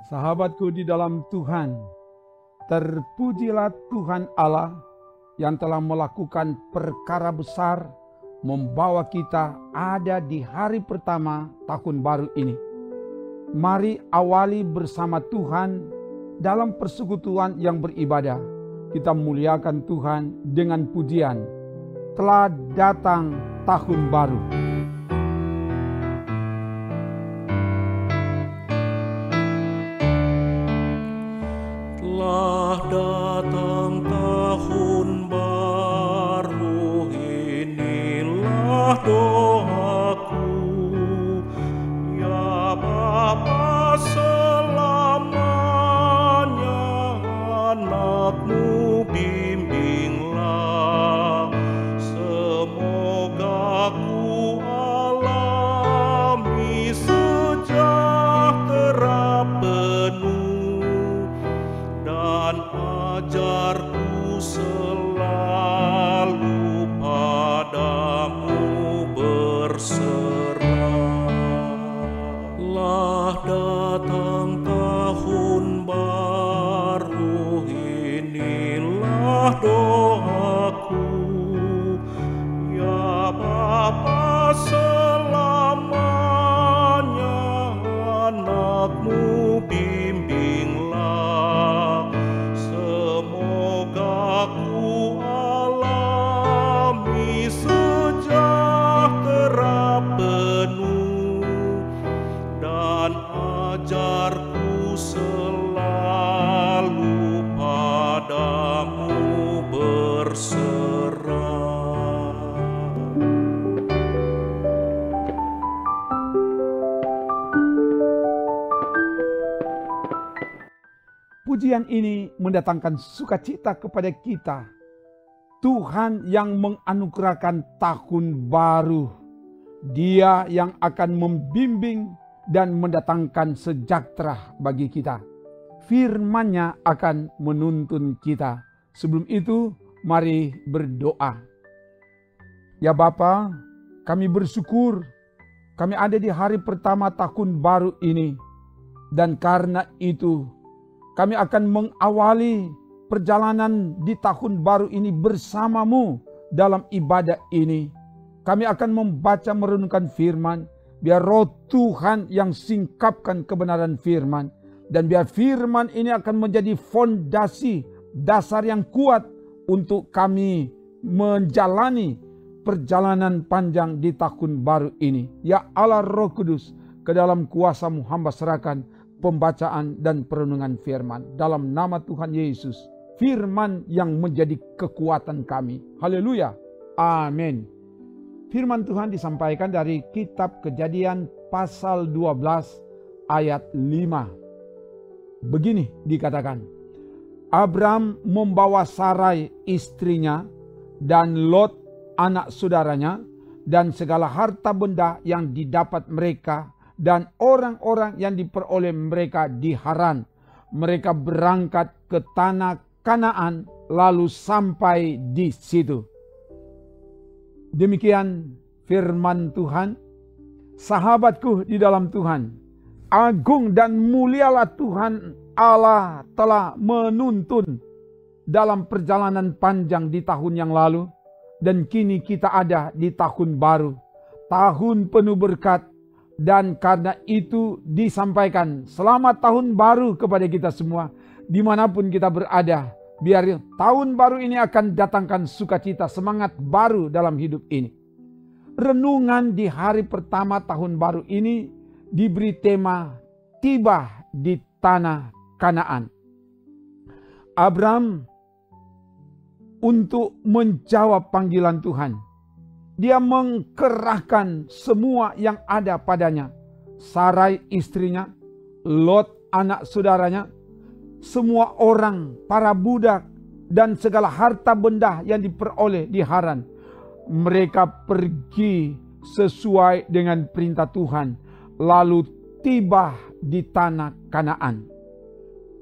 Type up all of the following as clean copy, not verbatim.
Sahabatku di dalam Tuhan, terpujilah Tuhan Allah yang telah melakukan perkara besar, membawa kita ada di hari pertama tahun baru ini. Mari awali bersama Tuhan dalam persekutuan yang beribadah. Kita muliakan Tuhan dengan pujian. Telah datang tahun baru. Telah datang tahun baru, inilah doaku. Ya Bapa, selamanya anakmu bimbinglah. Semoga ku alami sejahtera penuh, dan ajarku selalu padamu berserah. Telah datang tahun baru, inilah doaku. Ya Bapa, selamanya anakmu bimbinglah. Semoga ku alami sejahtera penuh, dan ajarku selalu padamu berserah. Pujian ini mendatangkan sukacita kepada kita. Tuhan yang menganugerahkan tahun baru. Dia yang akan membimbing dan mendatangkan sejahtera bagi kita. Firman-Nya akan menuntun kita. Sebelum itu, mari berdoa. Ya Bapa, kami bersyukur kami ada di hari pertama tahun baru ini. Dan karena itu, kami akan mengawali perjalanan di tahun baru ini bersamamu dalam ibadah ini. Kami akan membaca merenungkan firman. Biar roh Tuhan yang singkapkan kebenaran firman. Dan biar firman ini akan menjadi fondasi, dasar yang kuat untuk kami menjalani perjalanan panjang di tahun baru ini. Ya Allah Roh Kudus, ke dalam kuasa-Mu hamba serahkan pembacaan dan perenungan firman. Dalam nama Tuhan Yesus, firman yang menjadi kekuatan kami. Haleluya. Amin. Firman Tuhan disampaikan dari kitab Kejadian pasal 12 ayat 5. Begini dikatakan, Abram membawa Sarai istrinya dan Lot anak saudaranya dan segala harta benda yang didapat mereka dan orang-orang yang diperoleh mereka di Haran. Mereka berangkat ke tanah Kanaan lalu sampai di situ. Demikian firman Tuhan. Sahabatku di dalam Tuhan, agung dan mulialah Tuhan Allah telah menuntun dalam perjalanan panjang di tahun yang lalu. Dan kini kita ada di tahun baru. Tahun penuh berkat. Dan karena itu disampaikan selamat tahun baru kepada kita semua. Dimanapun kita berada. Biar tahun baru ini akan datangkan sukacita, semangat baru dalam hidup ini. Renungan di hari pertama tahun baru ini diberi tema tiba di tanah Kanaan. Abram untuk menjawab panggilan Tuhan. Dia mengkerahkan semua yang ada padanya. Sarai istrinya, Lot anak saudaranya, semua orang, para budak, dan segala harta benda yang diperoleh di Haran. Mereka pergi sesuai dengan perintah Tuhan, lalu tiba di tanah Kanaan.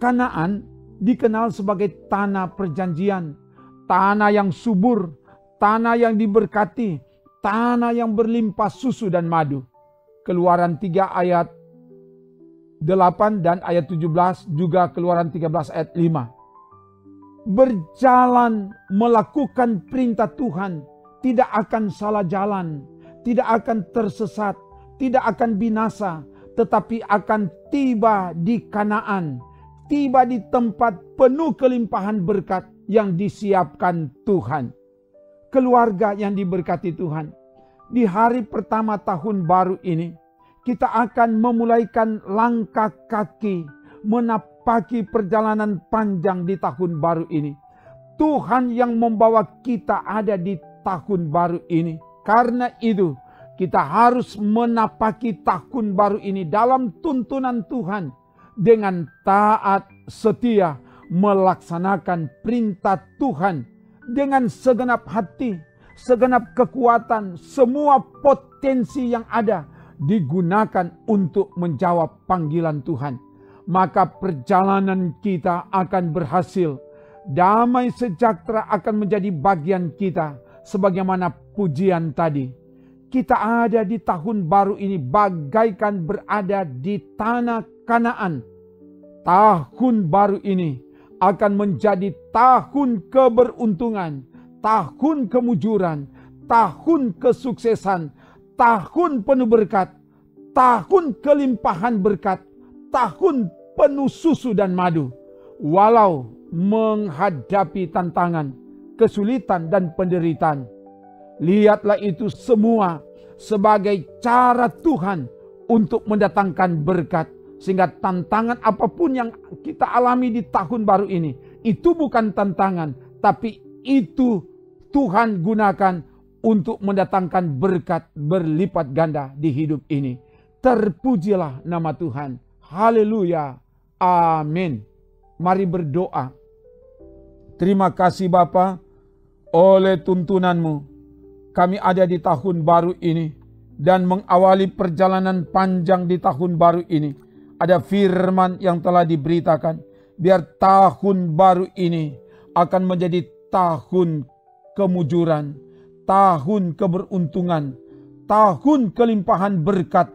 Kanaan dikenal sebagai tanah perjanjian, tanah yang subur, tanah yang diberkati, tanah yang berlimpah susu dan madu. Keluaran 3 ayat 8 dan ayat 17, juga Keluaran 13 ayat 5. Berjalan melakukan perintah Tuhan tidak akan salah jalan, tidak akan tersesat, tidak akan binasa, tetapi akan tiba di Kanaan, tiba di tempat penuh kelimpahan berkat yang disiapkan Tuhan. Keluarga yang diberkati Tuhan, di hari pertama tahun baru ini, kita akan memulaikan langkah kaki menapaki perjalanan panjang di tahun baru ini. Tuhan yang membawa kita ada di tahun baru ini. Karena itu, kita harus menapaki tahun baru ini dalam tuntunan Tuhan dengan taat setia melaksanakan perintah Tuhan dengan segenap hati, segenap kekuatan, semua potensi yang ada digunakan untuk menjawab panggilan Tuhan. Maka perjalanan kita akan berhasil. Damai sejahtera akan menjadi bagian kita. Sebagaimana pujian tadi, kita ada di tahun baru ini bagaikan berada di tanah Kanaan. Tahun baru ini akan menjadi tahun keberuntungan, tahun kemujuran, tahun kesuksesan, tahun penuh berkat, tahun kelimpahan berkat, tahun penuh susu dan madu. Walau menghadapi tantangan, kesulitan dan penderitaan, lihatlah itu semua sebagai cara Tuhan untuk mendatangkan berkat. Sehingga tantangan apapun yang kita alami di tahun baru ini, itu bukan tantangan, tapi itu Tuhan gunakan untuk mendatangkan berkat berlipat ganda di hidup ini. Terpujilah nama Tuhan. Haleluya. Amin. Mari berdoa. Terima kasih Bapa, oleh tuntunanmu kami ada di tahun baru ini dan mengawali perjalanan panjang di tahun baru ini. Ada firman yang telah diberitakan, biar tahun baru ini akan menjadi tahun kemujuran, tahun keberuntungan, tahun kelimpahan berkat.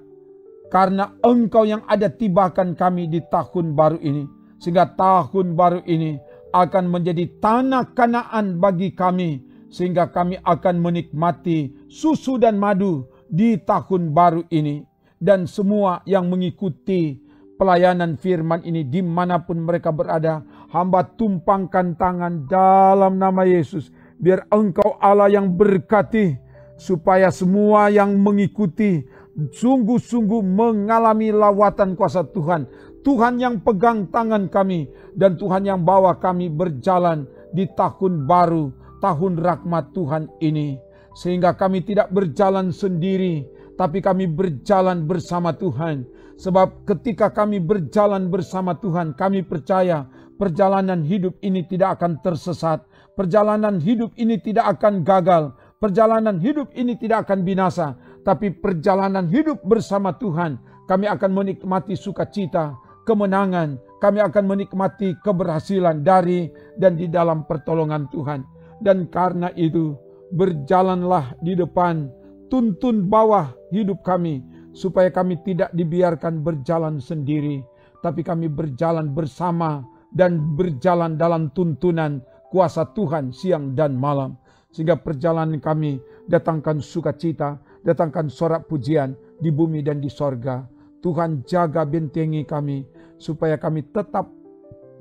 Karena Engkau yang ada tibakan kami di tahun baru ini. Sehingga tahun baru ini akan menjadi tanah Kanaan bagi kami. Sehingga kami akan menikmati susu dan madu di tahun baru ini. Dan semua yang mengikuti pelayanan firman ini dimanapun mereka berada, hamba tumpangkan tangan dalam nama Yesus. Biar Engkau Allah yang berkati, supaya semua yang mengikuti sungguh-sungguh mengalami lawatan kuasa Tuhan. Tuhan yang pegang tangan kami dan Tuhan yang bawa kami berjalan di tahun baru, tahun rahmat Tuhan ini. Sehingga kami tidak berjalan sendiri, tapi kami berjalan bersama Tuhan. Sebab ketika kami berjalan bersama Tuhan, kami percaya perjalanan hidup ini tidak akan tersesat. Perjalanan hidup ini tidak akan gagal. Perjalanan hidup ini tidak akan binasa. Tapi perjalanan hidup bersama Tuhan, kami akan menikmati sukacita, kemenangan. Kami akan menikmati keberhasilan dari dan di dalam pertolongan Tuhan. Dan karena itu, berjalanlah di depan, tuntun bawah hidup kami, supaya kami tidak dibiarkan berjalan sendiri, tapi kami berjalan bersama dan berjalan dalam tuntunan kuasa Tuhan siang dan malam. Sehingga perjalanan kami datangkan sukacita, datangkan sorak pujian di bumi dan di sorga. Tuhan jaga bentengi kami, supaya kami tetap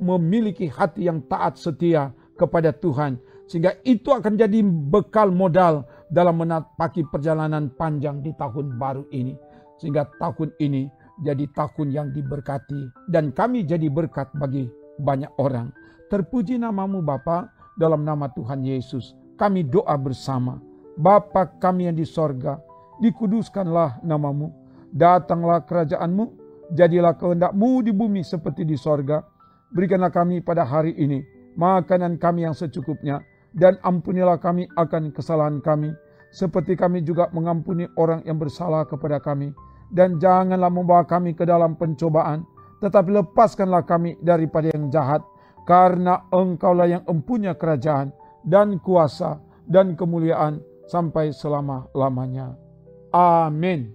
memiliki hati yang taat setia kepada Tuhan. Sehingga itu akan jadi bekal modal dalam menapaki perjalanan panjang di tahun baru ini. Sehingga tahun ini jadi tahun yang diberkati. Dan kami jadi berkat bagi banyak orang. Terpuji namamu Bapa, dalam nama Tuhan Yesus. Kami doa bersama. Bapa kami yang di sorga, dikuduskanlah namamu. Datanglah kerajaanmu, jadilah kehendakmu di bumi seperti di sorga. Berikanlah kami pada hari ini makanan kami yang secukupnya. Dan ampunilah kami akan kesalahan kami, seperti kami juga mengampuni orang yang bersalah kepada kami. Dan janganlah membawa kami ke dalam pencobaan, tetapi lepaskanlah kami daripada yang jahat. Karena Engkaulah yang empunya kerajaan dan kuasa dan kemuliaan sampai selama-lamanya. Amin.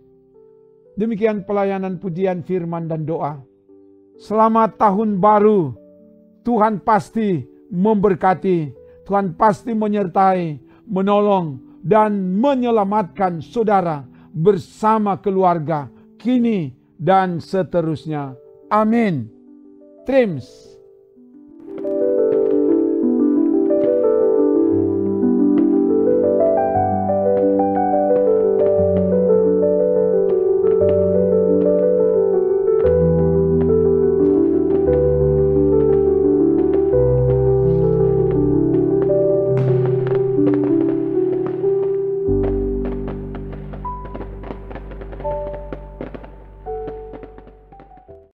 Demikian pelayanan pujian firman dan doa Selamat tahun baru. Tuhan pasti memberkati, Tuhan pasti menyertai, menolong, dan menyelamatkan saudara bersama keluarga, kini dan seterusnya. Amin. Trims.